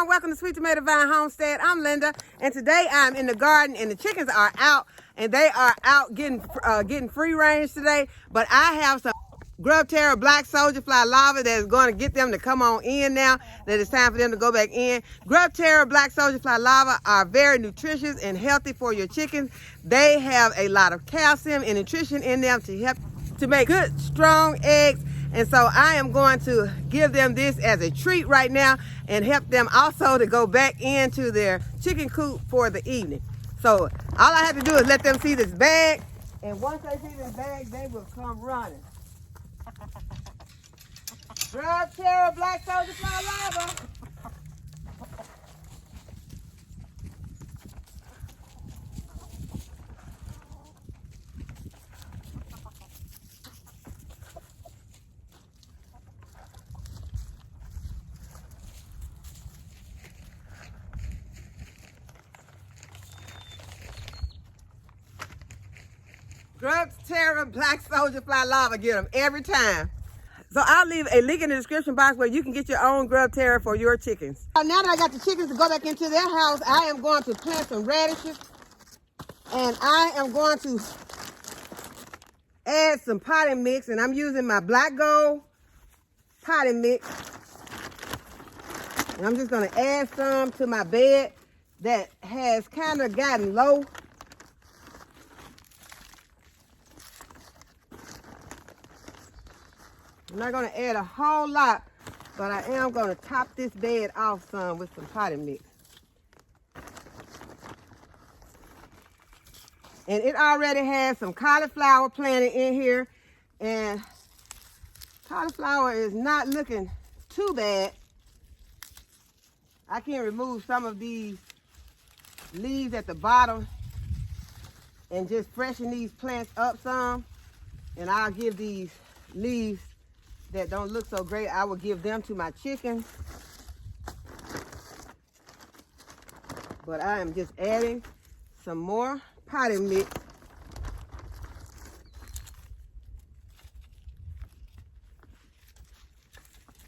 everyone, welcome to Sweet Tomato Vine Homestead. I'm Linda, and today I'm in the garden and the chickens are out, and they are out getting free range today. But I have some Grub Terra black soldier fly larvae that is going to get them to come on in now that it's time for them to go back in. Grub Terra black soldier fly larvae are very nutritious and healthy for your chickens. They have a lot of calcium and nutrition in them to help to make good, strong eggs. And so I am going to give them this as a treat right now and help them also to go back into their chicken coop for the evening. So all I have to do is let them see this bag, and once they see this bag, they will come running. Grub Terra black soldier fly larvae. Grub Terra black soldier fly larvae, get them every time. So I'll leave a link in the description box where you can get your own Grub Terra for your chickens. Now that I got the chickens to go back into their house, I am going to plant some radishes, and I am going to add some potting mix, and I'm using my black gold potting mix. And I'm just going to add some to my bed that has kind of gotten low. I'm not going to add a whole lot, but I am going to top this bed off some with some potting mix. And it already has some cauliflower planted in here, and cauliflower is not looking too bad. I can remove some of these leaves at the bottom and just freshen these plants up some, and I'll give these leaves that don't look so great, I will give them to my chickens. But I am just adding some more potting mix.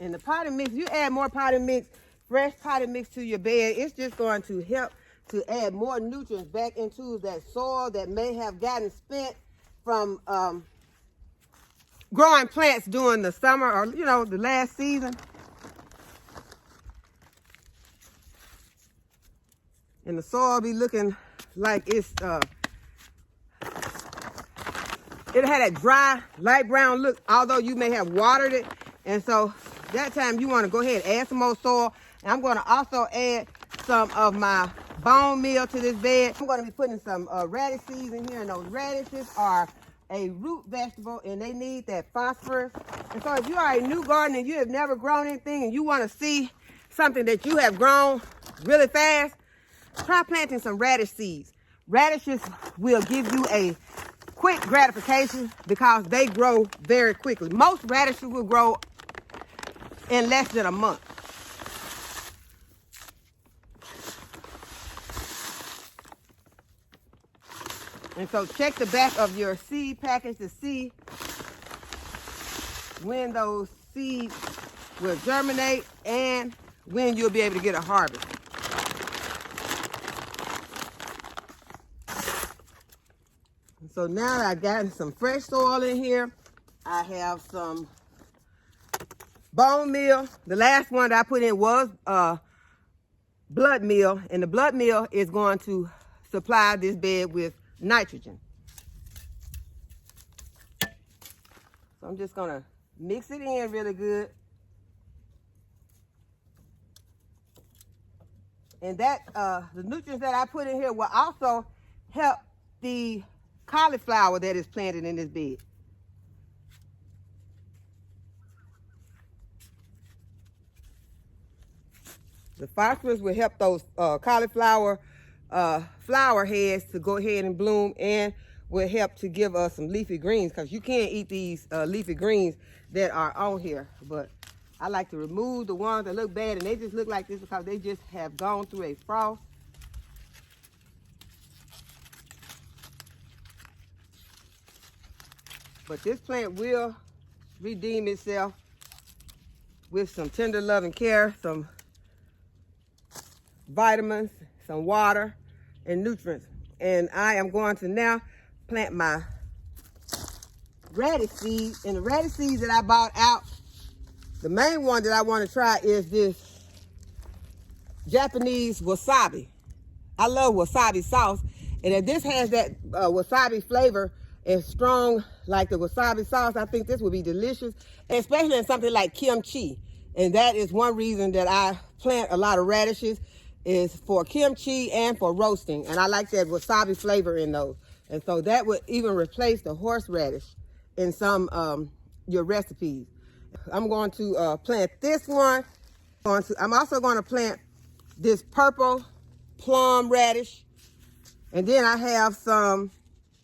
And the potting mix, you add more potting mix, fresh potting mix to your bed, it's just going to help to add more nutrients back into that soil that may have gotten spent from growing plants during the summer or, you know, the last season. And the soil be looking like it's, it had a dry, light brown look, although you may have watered it. And so that time you want to go ahead and add some more soil. And I'm going to also add some of my bone meal to this bed. I'm going to be putting some radish seeds in here, and those radishes are a root vegetable, and they need that phosphorus. And so if you are a new gardener and you have never grown anything and you want to see something that you have grown really fast, try planting some radish seeds. Radishes will give you a quick gratification because they grow very quickly. Most radishes will grow in less than a month. And so check the back of your seed package to see when those seeds will germinate and when you'll be able to get a harvest. And so now that I've gotten some fresh soil in here, I have some bone meal. The last one that I put in was blood meal, and the blood meal is going to supply this bed with nitrogen. So I'm just gonna mix it in really good. And that the nutrients that I put in here will also help the cauliflower that is planted in this bed. The phosphorus will help those cauliflower flower heads to go ahead and bloom, and will help to give us some leafy greens, because you can't eat these leafy greens that are on here. But I like to remove the ones that look bad, and they just look like this because they just have gone through a frost. But this plant will redeem itself with some tender love and care, some vitamins, some water, and nutrients. And I am going to now plant my radish seeds. And the radish seeds that I bought out, the main one that I want to try is this Japanese wasabi. I love wasabi sauce. And if this has that wasabi flavor as strong like the wasabi sauce, I think this would be delicious, especially in something like kimchi. And that is one reason that I plant a lot of radishes, is for kimchi and for roasting. And I like that wasabi flavor in those. And so that would even replace the horseradish in some your recipes. I'm going to plant this one. I'm also going to plant this purple plum radish. And then I have some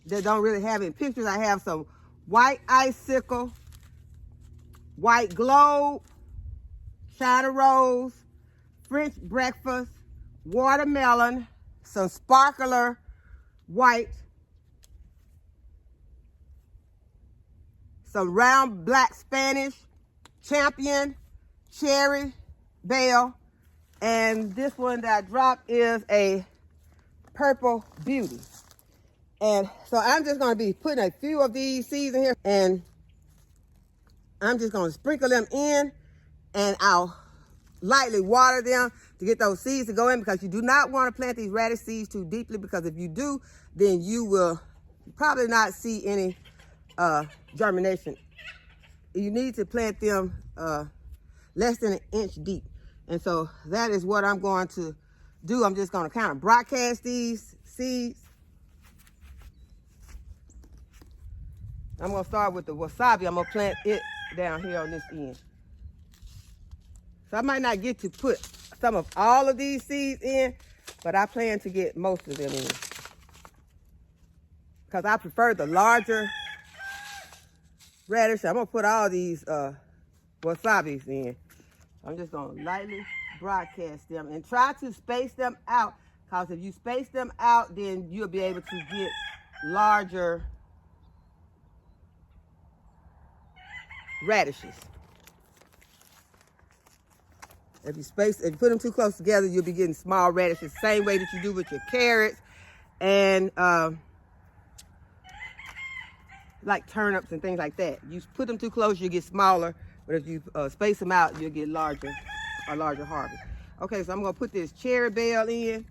that don't really have any pictures. I have some white icicle, white globe, China rose, French breakfast, watermelon, some sparkler white, some round black Spanish, champion, cherry, bell, and this one that I dropped is a purple beauty. And so I'm just going to be putting a few of these seeds in here, and I'm just going to sprinkle them in, and I'll lightly water them to get those seeds to go in, because you do not want to plant these radish seeds too deeply, because if you do, then you will probably not see any germination. You need to plant them less than an inch deep. And so that is what I'm going to do. I'm just going to kind of broadcast these seeds. I'm going to start with the wasabi. I'm going to plant it down here on this end. So I might not get to put some of all of these seeds in, but I plan to get most of them in, because I prefer the larger radish. I'm going to put all these wasabis in. I'm just going to lightly broadcast them and try to space them out, because if you space them out, then you'll be able to get larger radishes. If you put them too close together, you'll be getting small radishes, same way that you do with your carrots and like turnips and things like that. You put them too close, you get smaller, but if you space them out, you'll get a larger harvest. Okay, so I'm gonna put this cherry bell in.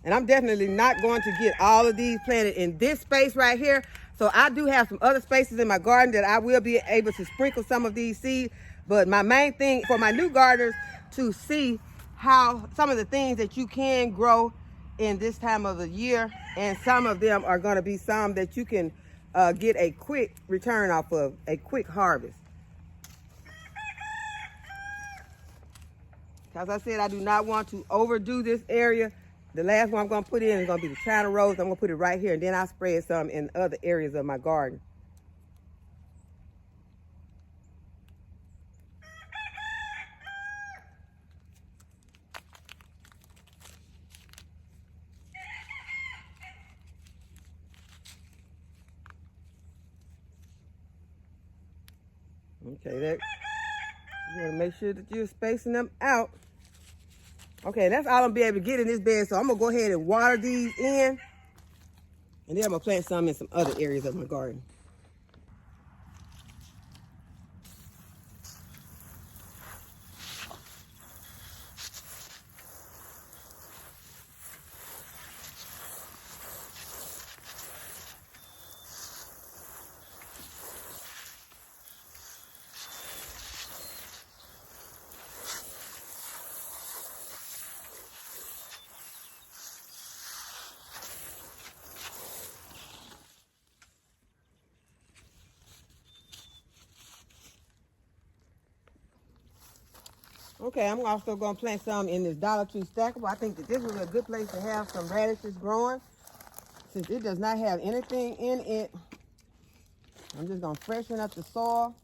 And I'm definitely not going to get all of these planted in this space right here. So I do have some other spaces in my garden that I will be able to sprinkle some of these seeds. But my main thing for my new gardeners to see how some of the things that you can grow in this time of the year, and some of them are going to be some that you can get a quick return off of, a quick harvest. As I said, I do not want to overdo this area. The last one I'm going to put in is going to be the China rose. I'm going to put it right here, and then I'll spread some in other areas of my garden. Okay, that you want to make sure that you're spacing them out. Okay, that's all I'm gonna be able to get in this bed. So I'm gonna go ahead and water these in, and then I'm gonna plant some in some other areas of my garden. Okay, I'm also going to plant some in this Dollar Tree stackable. I think that this would be a good place to have some radishes growing. Since it does not have anything in it, I'm just going to freshen up the soil.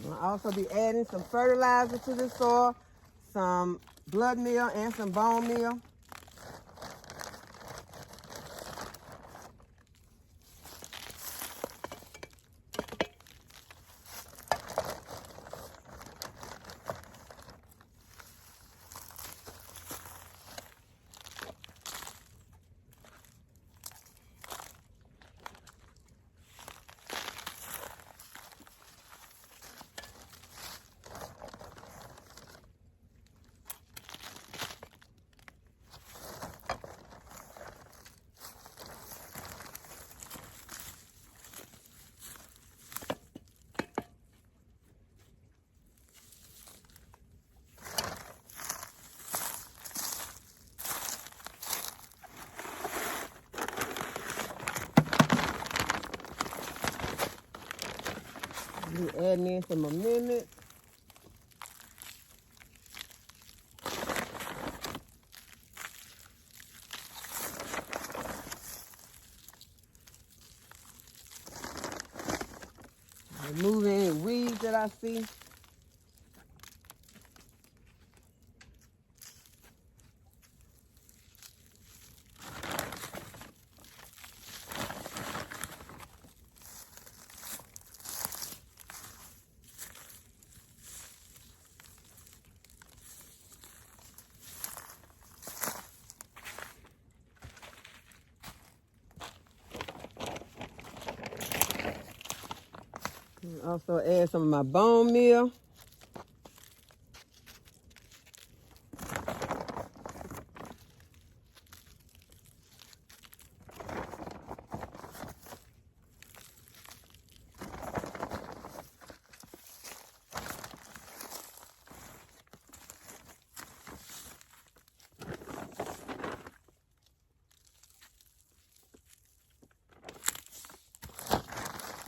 I'll also be adding some fertilizer to the soil, some blood meal and some bone meal. Be adding in some amendments. Remove any weeds that I see. And also add some of my bone meal.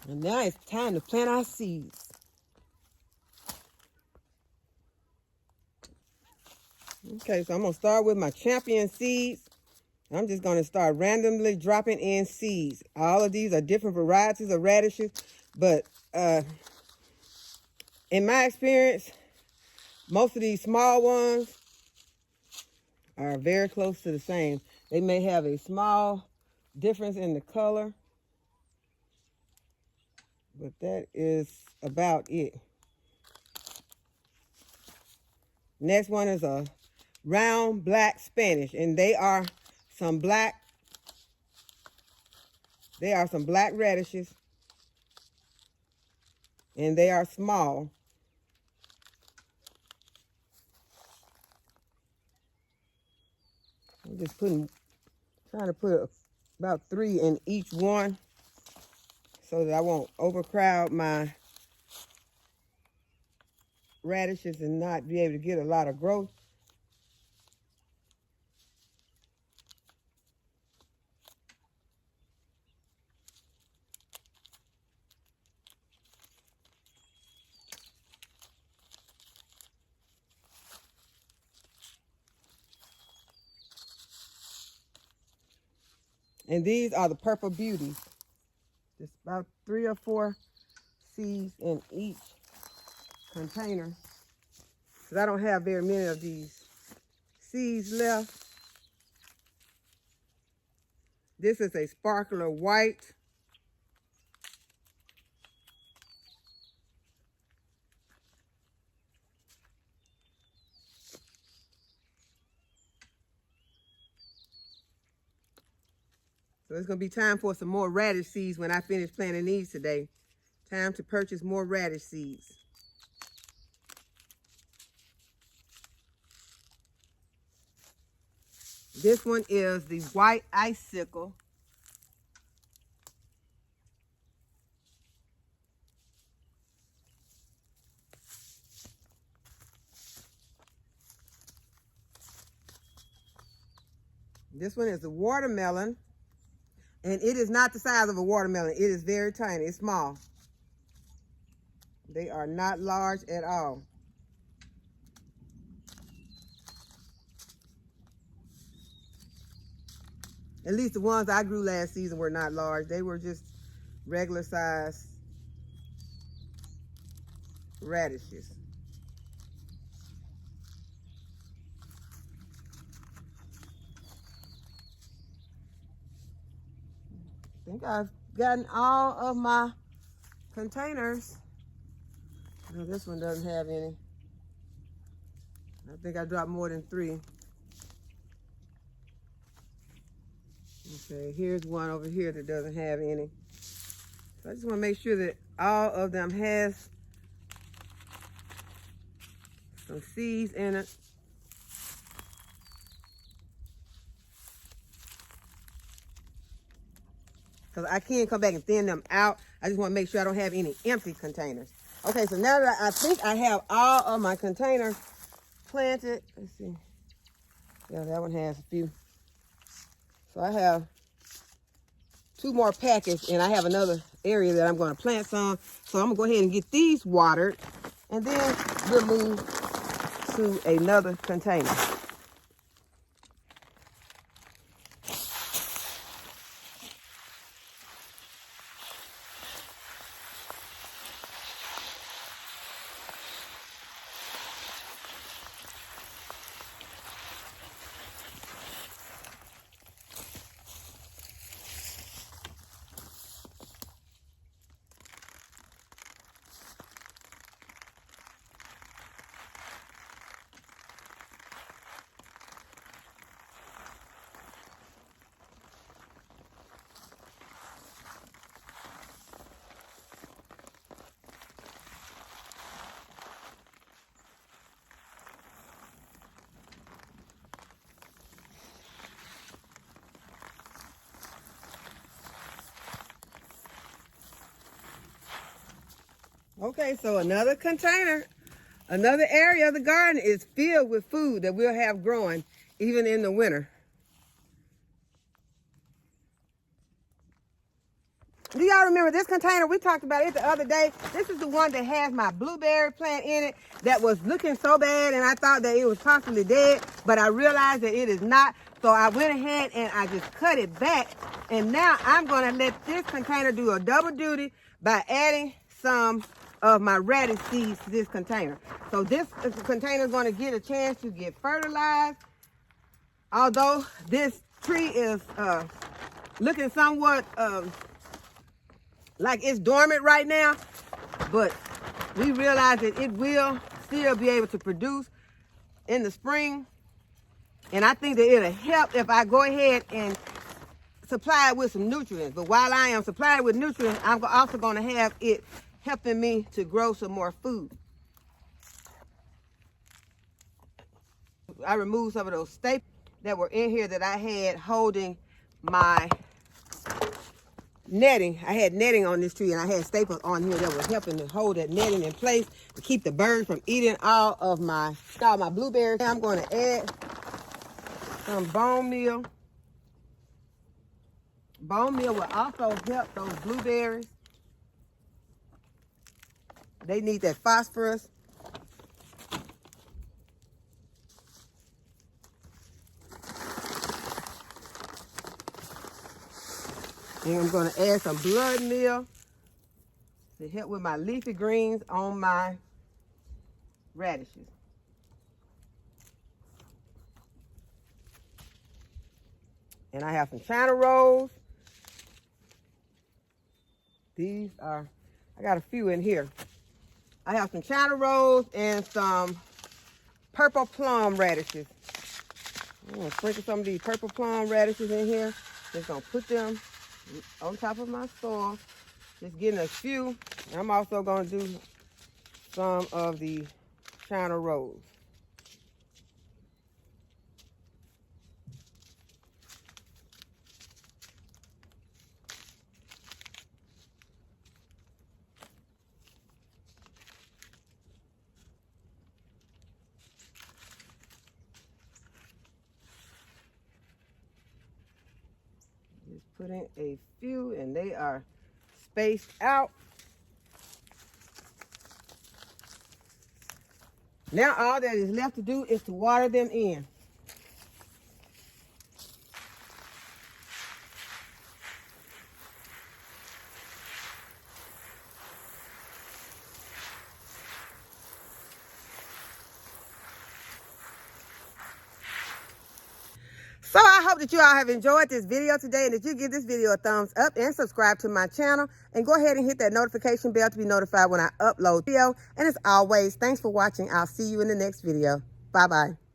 And now it's time to plant our seeds. Okay, so I'm going to start with my champion seeds. I'm just going to start randomly dropping in seeds. All of these are different varieties of radishes, but in my experience, most of these small ones are very close to the same. They may have a small difference in the color, but that is about it. Next one is a round black Spanish, and they are some black radishes, and they are small. I'm just trying to put about 3 in each one so that I won't overcrowd my radishes and not be able to get a lot of growth. And these are the purple beauties. Just about 3 or 4 seeds in each container, because I don't have very many of these seeds left. This is a sparkler white. So it's going to be time for some more radish seeds when I finish planting these today. Time to purchase more radish seeds. This one is the white icicle. This one is the watermelon. And it is not the size of a watermelon. It is very tiny. It's small. They are not large at all. At least the ones I grew last season were not large. They were just regular size. radishes. I think I've gotten all of my containers. No, this one doesn't have any. I think I dropped more than 3. Okay, here's one over here that doesn't have any. So I just want to make sure that all of them has some seeds in it. Because I can come back and thin them out. I just want to make sure I don't have any empty containers. Okay, so now that I think I have all of my containers planted. Let's see. Yeah, that one has a few. So I have 2 more packets, and I have another area that I'm going to plant some. So I'm going to go ahead and get these watered, and then we'll move to another container. Okay, so another container, another area of the garden is filled with food that we'll have growing even in the winter. Do y'all remember this container? We talked about it the other day. This is the one that has my blueberry plant in it that was looking so bad, and I thought that it was possibly dead, but I realized that it is not. So I went ahead and I just cut it back, and now I'm going to let this container do a double duty by adding some of my radish seeds to this container. So this container is going to get a chance to get fertilized. Although this tree is looking somewhat like it's dormant right now, but we realize that it will still be able to produce in the spring. And I think that it'll help if I go ahead and supply it with some nutrients. But while I am supplying it with nutrients, I'm also going to have it helping me to grow some more food. I removed some of those staples that were in here that I had holding my netting. I had netting on this tree, and I had staples on here that were helping to hold that netting in place to keep the birds from eating all my blueberries. I'm going to add some bone meal. Bone meal will also help those blueberries. They need that phosphorus. And I'm going to add some blood meal to help with my leafy greens on my radishes. And I have some China rolls. These are, I got a few in here. I have some China rolls and some purple plum radishes. I'm going to sprinkle some of these purple plum radishes in here. Just going to put them on top of my soil. Just getting a few. I'm also going to do some of the China rolls. Put in a few, and they are spaced out. Now all that is left to do is to water them in. hope that you all have enjoyed this video today and that you give this video a thumbs up and subscribe to my channel. And go ahead and hit that notification bell to be notified when I upload video. And as always, thanks for watching. I'll see you in the next video. Bye-bye.